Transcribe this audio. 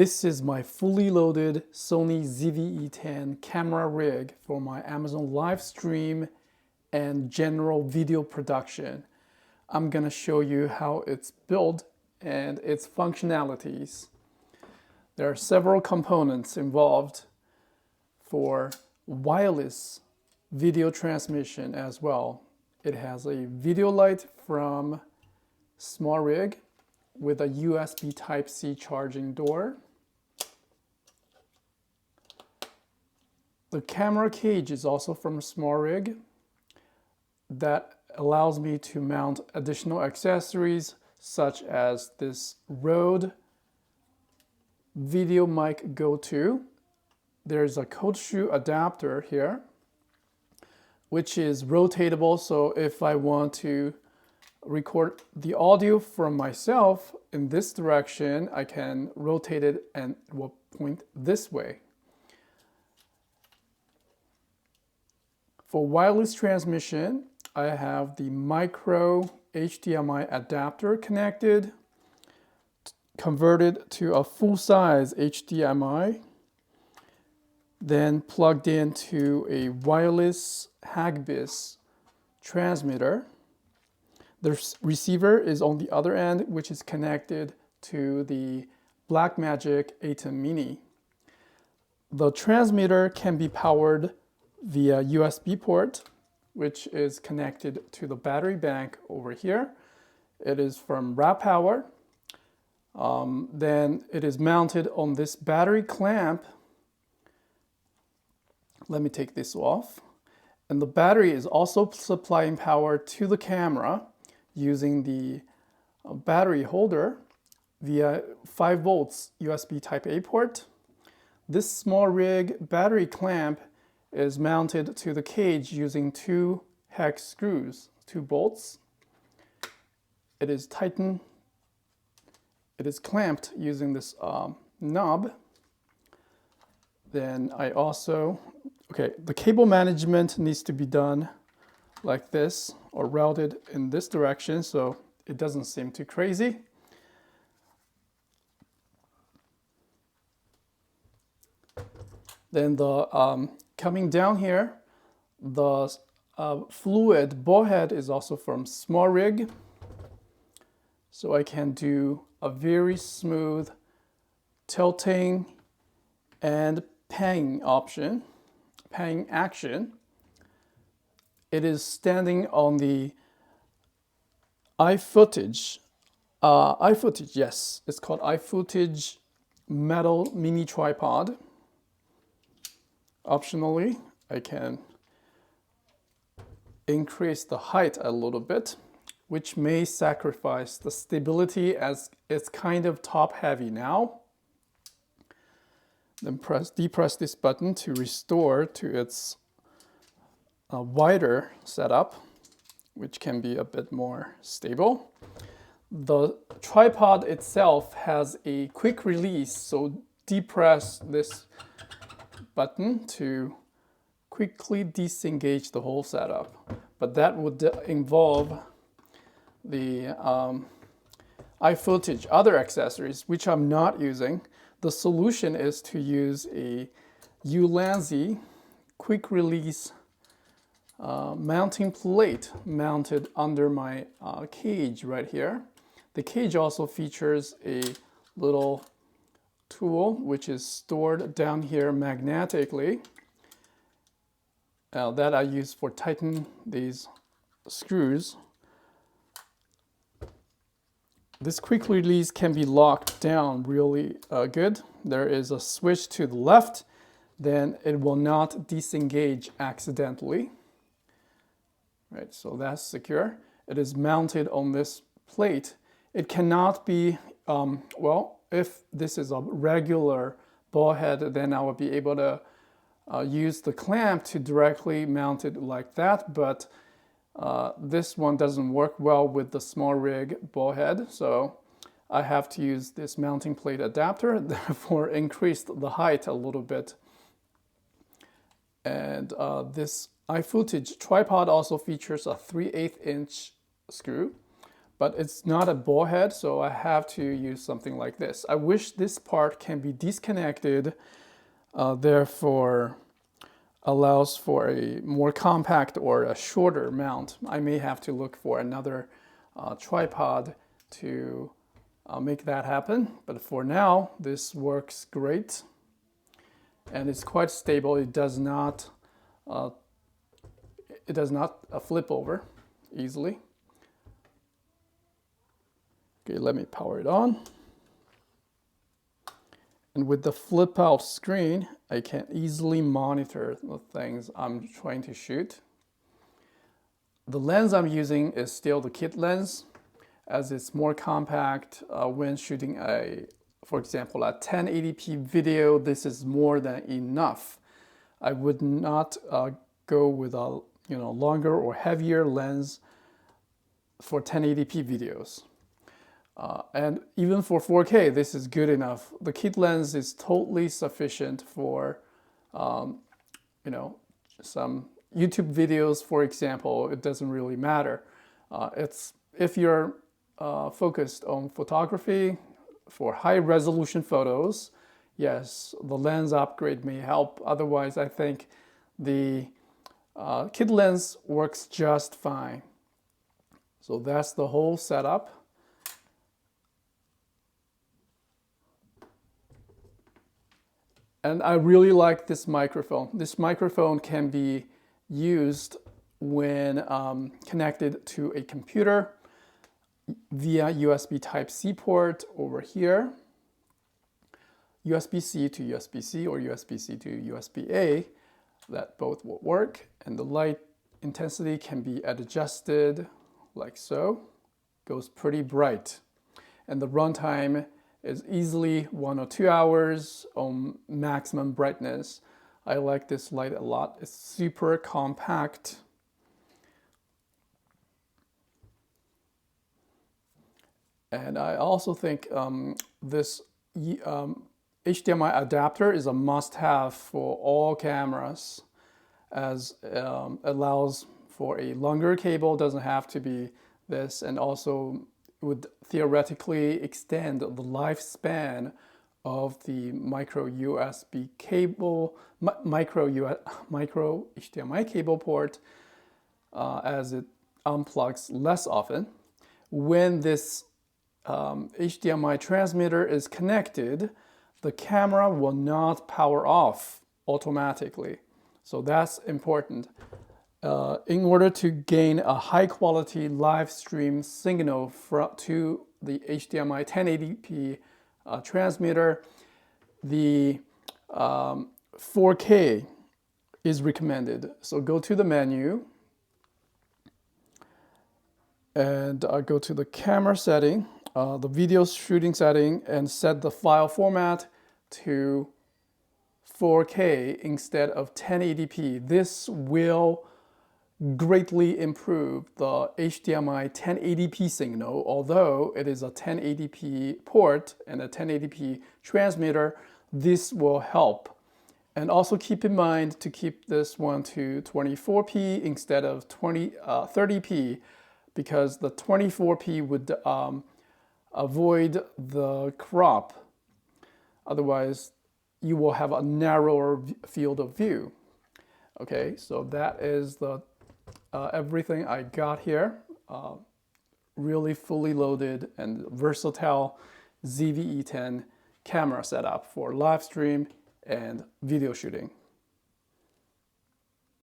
This is my fully loaded Sony ZV-E10 camera rig for my Amazon live stream and general video production. I'm gonna show you how it's built and its functionalities. There are several components involved for wireless video transmission as well. It has a video light from smallrig with a USB Type-C charging door. The camera cage is also from smallrig. That allows me to mount additional accessories such as this Rode video mic go-to. There's a cold shoe adapter here, which is rotatable, so if I want to record the audio from myself in this direction, I can rotate it and it will point this way. For wireless transmission, I have the micro HDMI adapter connected, converted to a full-size HDMI, then plugged into a wireless Hagbis transmitter. The receiver is on the other end, which is connected to the Blackmagic A10 Mini. The transmitter can be powered via USB port, which is connected to the battery bank over here. It is from Power. Then it is mounted on this battery clamp. Let me take this off. And the battery is also supplying power to the camera using the battery holder via 5 volts USB Type-A port. This smallrig battery clamp is mounted to the cage using 2 hex screws, 2 bolts. It is tightened. It is clamped using this knob. Then I also, the cable management needs to be done like this or routed in this direction so it doesn't seem too crazy. Then the coming down here, the fluid ball head is also from smallrig, so I can do a very smooth tilting and panning action. It is standing on the iFootage, yes, it's called iFootage metal mini tripod. Optionally, I can increase the height a little bit, which may sacrifice the stability as it's kind of top heavy now. Then depress this button to restore to its wider setup, which can be a bit more stable. The tripod itself has a quick release, so depress this button to quickly disengage the whole setup. But that would involve the iFootage other accessories, which I'm not using. The solution is to use a Ulanzi quick release mounting plate mounted under my cage right here. The cage also features a little tool which is stored down here magnetically that I use for tightening these screws. This quick release can be locked down really good. There is a switch to the left, then it will not disengage accidentally. Right, so that's secure. It is mounted on this plate. It cannot be, if this is a regular ball head, then I would be able to use the clamp to directly mount it like that, but this one doesn't work well with the smallrig ball head, so I have to use this mounting plate adapter, therefore increase the height a little bit. And this iFootage tripod also features a 3/8 inch screw, but it's not a ball head, so I have to use something like this. I wish this part can be disconnected, therefore allows for a more compact or a shorter mount. I may have to look for another tripod to make that happen, but for now this works great and it's quite stable. It does not flip over easily. Okay, let me power it on. And with the flip out screen, I can easily monitor the things I'm trying to shoot. The lens I'm using is still the kit lens, as it's more compact. When shooting for example, a 1080p video, this is more than enough. I would not go with a longer or heavier lens for 1080p videos. And even for 4K, this is good enough. The kit lens is totally sufficient for, some YouTube videos, for example. It doesn't really matter. If you're focused on photography for high resolution photos, yes, the lens upgrade may help. Otherwise, I think the kit lens works just fine. So that's the whole setup. And I really like this microphone. This microphone can be used when connected to a computer via USB Type-C port over here, USB-C to USB-C or USB-C to USB-A, that both will work. And the light intensity can be adjusted like so. Goes pretty bright. And the runtime is easily 1 or 2 hours on maximum brightness. I like this light a lot. It's super compact. And I also think this HDMI adapter is a must-have for all cameras, as allows for a longer cable. Doesn't have to be this, and also would theoretically extend the lifespan of the micro USB cable, micro HDMI cable port, as it unplugs less often. When this HDMI transmitter is connected, the camera will not power off automatically. So that's important. In order to gain a high quality live stream signal to the HDMI 1080p transmitter, the 4K is recommended. So go to the menu and go to the camera setting, the video shooting setting, and set the file format to 4K instead of 1080p. This will greatly improve the HDMI 1080p signal. Although it is a 1080p port and a 1080p transmitter, this will help. And also keep in mind to keep this one to 24p instead of 30p, because the 24p would avoid the crop. Otherwise, you will have a narrower field of view. Okay, so that is the everything I got here. Really fully loaded and versatile ZV-E10 camera setup for live stream and video shooting.